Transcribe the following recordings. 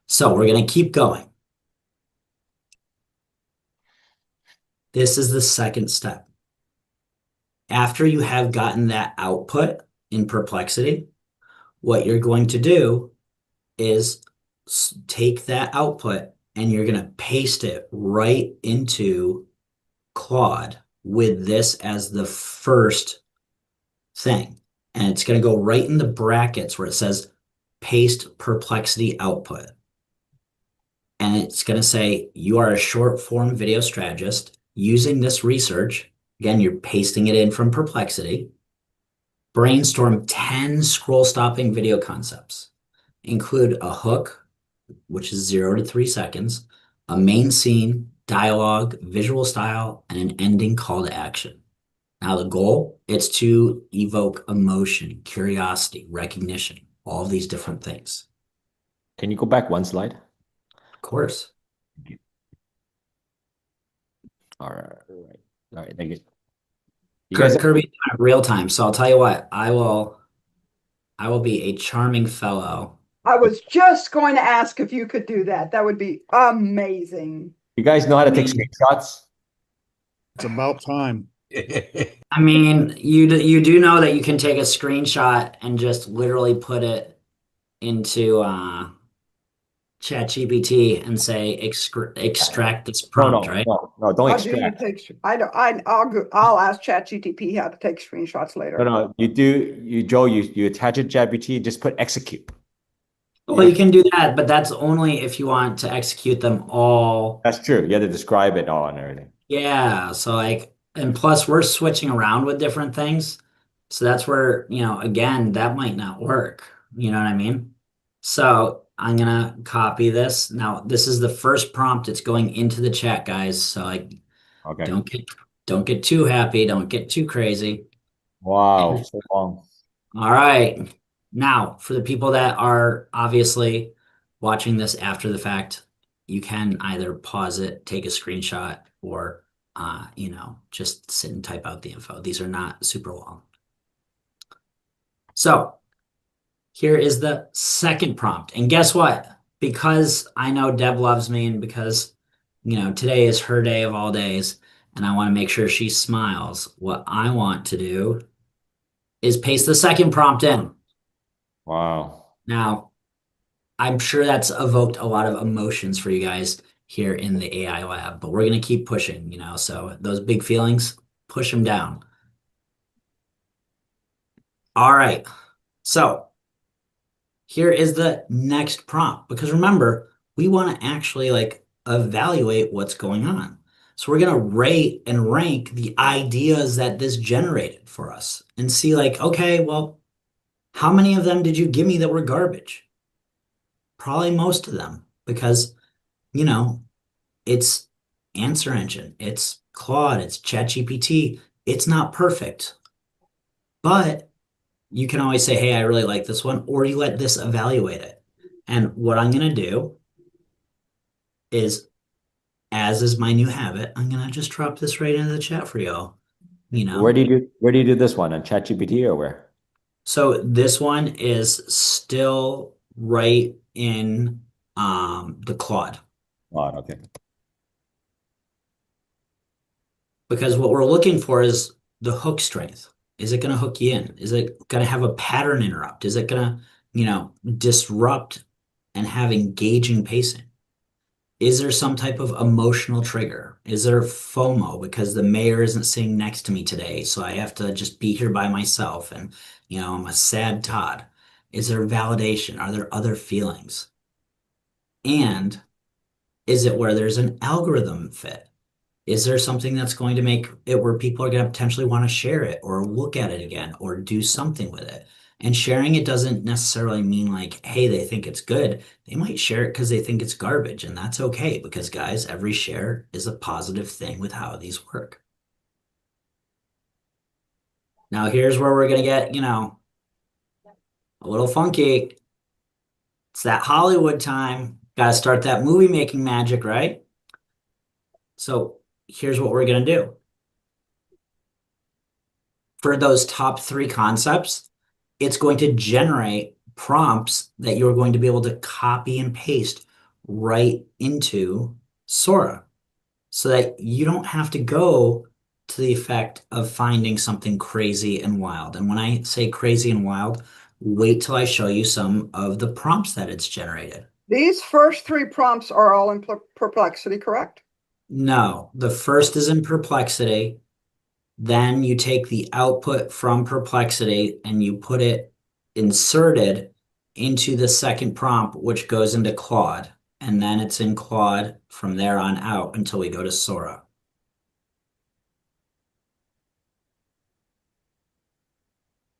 So we're going to keep going. This is the second step. After you have gotten that output in Perplexity, what you're going to do is take that output and you're going to paste it right into Claude with this as the first thing. And it's going to go right in the brackets where it says paste Perplexity output. And it's going to say you are a short form video strategist using this research. Again, you're pasting it in from Perplexity. Brainstorm 10 scroll stopping video concepts. Include a hook, which is 0 to 3 seconds, a main scene, dialogue, visual style, and an ending call to action. Now, the goal is to evoke emotion, curiosity, recognition, all of these different things. Can you go back one slide? Of course. All right. All right. Thank you. You guys, Kirby, real time. So I'll tell you what, I will be a charming fellow. I was just going to ask if you could do that. That would be amazing. you guys know how to I take mean, screenshots? It's about time. I mean, you do know that you can take a screenshot and just literally put it into ChatGPT and say extract this No, prompt, no, right? no, don't How do you extract. take? I don't. I'll ask ChatGTP how to take screenshots later. No. Joe, you attach it GPT, just put execute. Well, you can do that, but that's only if you want to execute them all. That's true. You have to describe it all and everything. Yeah, so like, and plus we're switching around with different things. So that's where, again, that might not work. You know what I mean? So I'm gonna copy this. Now, this is the first prompt. It's going into the chat, guys. So like, Okay. don't get too happy, don't get too crazy. Wow, so long. All right. Now, for the people that are obviously watching this after the fact, you can either pause it, take a screenshot, or just sit and type out the info. These are not super long. So here is the second prompt. And guess what? Because I know Deb loves me and because, today is her day of all days, and I want to make sure she smiles, what I want to do is paste the second prompt in. Wow. Now, I'm sure that's evoked a lot of emotions for you guys here in the AI lab, but we're going to keep pushing, so those big feelings, push them down. All right. So here is the next prompt, because remember, we want to actually like evaluate what's going on. So we're going to rate and rank the ideas that this generated for us and see like, okay, well, how many of them did you give me that were garbage? Probably most of them because, it's answer engine, it's Claude, it's ChatGPT. It's not perfect, but you can always say, hey, I really like this one, or you let this evaluate it. And what I'm going to do is, as is my new habit, I'm going to just drop this right into the chat for y'all. Where do you do this one? On ChatGPT or where? So this one is still right in the Claude. Oh, okay. Because what we're looking for is the hook strength. Is it going to hook you in? Is it going to have a pattern interrupt? Is it going to, disrupt and have engaging pacing? Is there some type of emotional trigger? Is there FOMO because the mayor isn't sitting next to me today, so I have to just be here by myself and, I'm a sad Todd. Is there validation? Are there other feelings? And is it where there's an algorithm fit? Is there something that's going to make it where people are going to potentially want to share it or look at it again or do something with it? And sharing it doesn't necessarily mean like, hey, they think it's good. They might share it because they think it's garbage. And that's okay because, guys, every share is a positive thing with how these work. Now, here's where we're going to get, a little funky. It's that Hollywood time. Got to start that movie making magic, right? So here's what we're going to do. For those top 3 concepts, it's going to generate prompts that you're going to be able to copy and paste right into Sora so that you don't have to go to the effect of finding something crazy and wild. And when I say crazy and wild, wait till I show you some of the prompts that it's generated. These first three prompts are all in Perplexity, correct? No, the first is in Perplexity. Then you take the output from Perplexity and you put it inserted into the second prompt, which goes into Claude. And then it's in Claude from there on out until we go to Sora.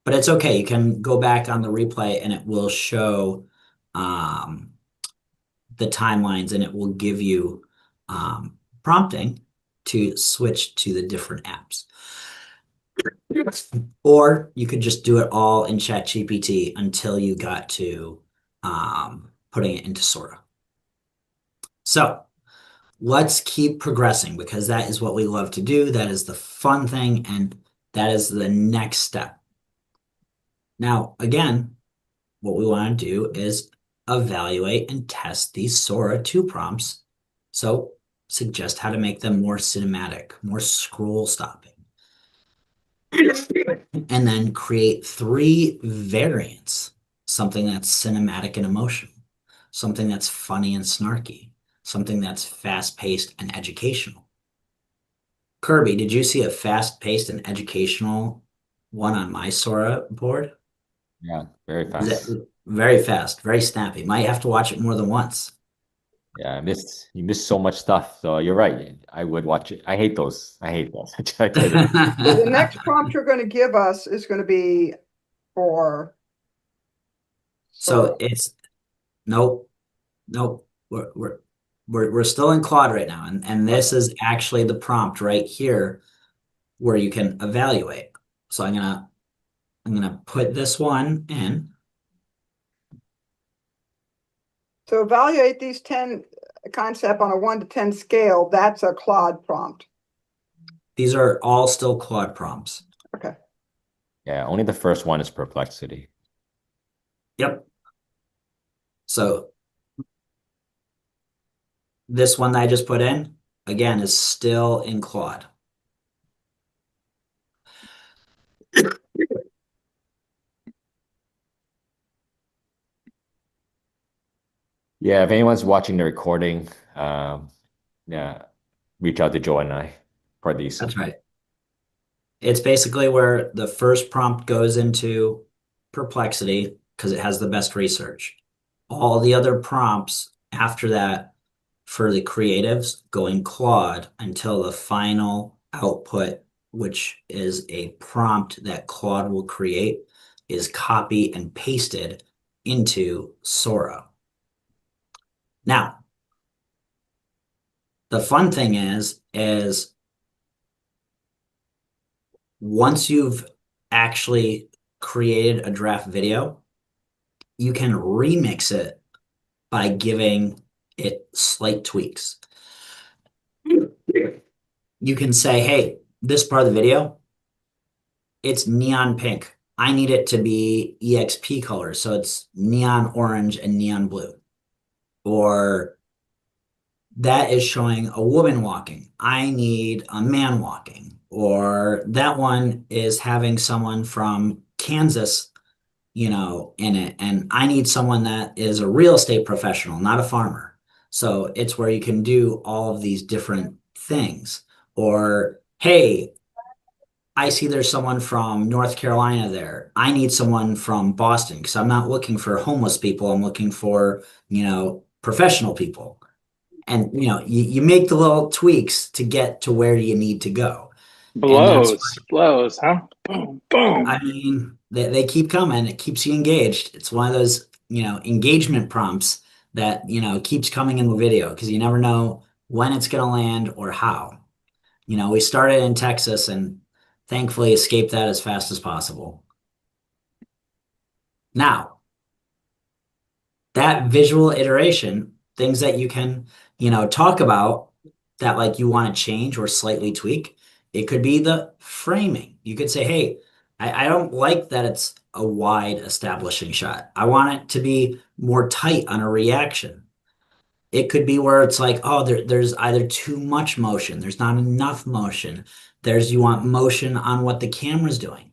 But it's okay. You can go back on the replay and it will show the timelines and it will give you prompting to switch to the different apps. Or you could just do it all in ChatGPT until you got to putting it into Sora. So let's keep progressing because that is what we love to do. That is the fun thing, and that is the next step. Now, again, what we want to do is evaluate and test these Sora 2 prompts. So suggest how to make them more cinematic, more scroll stopping. And then create 3 variants, something that's cinematic and emotional, something that's funny and snarky, something that's fast-paced and educational. Kirby, did you see a fast-paced and educational one on my Sora board? Yeah, very Is fast. that very fast, very snappy. Might have to watch it more than once. Yeah, you missed so much stuff. So you're right. I would watch it. I hate those. I hate those. So the next prompt you're going to give us is going to be for Sora. So it's nope, nope. We're still in Claude right now, and this is actually the prompt right here where you can evaluate. So I'm gonna put this one in. To evaluate these 10 concept on a 1 to 10 scale, that's a Claude prompt. These are all still Claude prompts. Okay. Yeah, only the first one is Perplexity. Yep. So this one that I just put in, again, is still in Claude. Yeah, if anyone's watching the recording, yeah, reach out to Joe and I for these. That's right. It's basically where the first prompt goes into Perplexity because it has the best research. All the other prompts after that for the creatives go in Claude until the final output, which is a prompt that Claude will create, is copied and pasted into Sora. Now, the fun thing is once you've actually created a draft video, you can remix it by giving it slight tweaks. You can say, hey, this part of the video, it's neon pink. I need it to be EXP colors, so it's neon orange and neon blue. Or that is showing a woman walking. I need a man walking. Or that one is having someone from Kansas, in it. And I need someone that is a real estate professional, not a farmer. So it's where you can do all of these different things. Or, hey, I see there's someone from North Carolina there. I need someone from Boston because I'm not looking for homeless people. I'm looking for, professional people. And, you make the little tweaks to get to where you need to go. And Blows, huh? Boom, boom. I mean, they keep coming. It keeps you engaged. It's one of those, engagement prompts that, keeps coming in the video because you never know when it's going to land or how. We started in Texas and thankfully escaped that as fast as possible. Now, that visual iteration, things that you can, talk about that like you want to change or slightly tweak, it could be the framing. You could say, hey, I don't like that it's a wide establishing shot. I want it to be more tight on a reaction. It could be where it's like, oh, there's either too much motion, there's not enough motion. You want motion on what the camera's doing.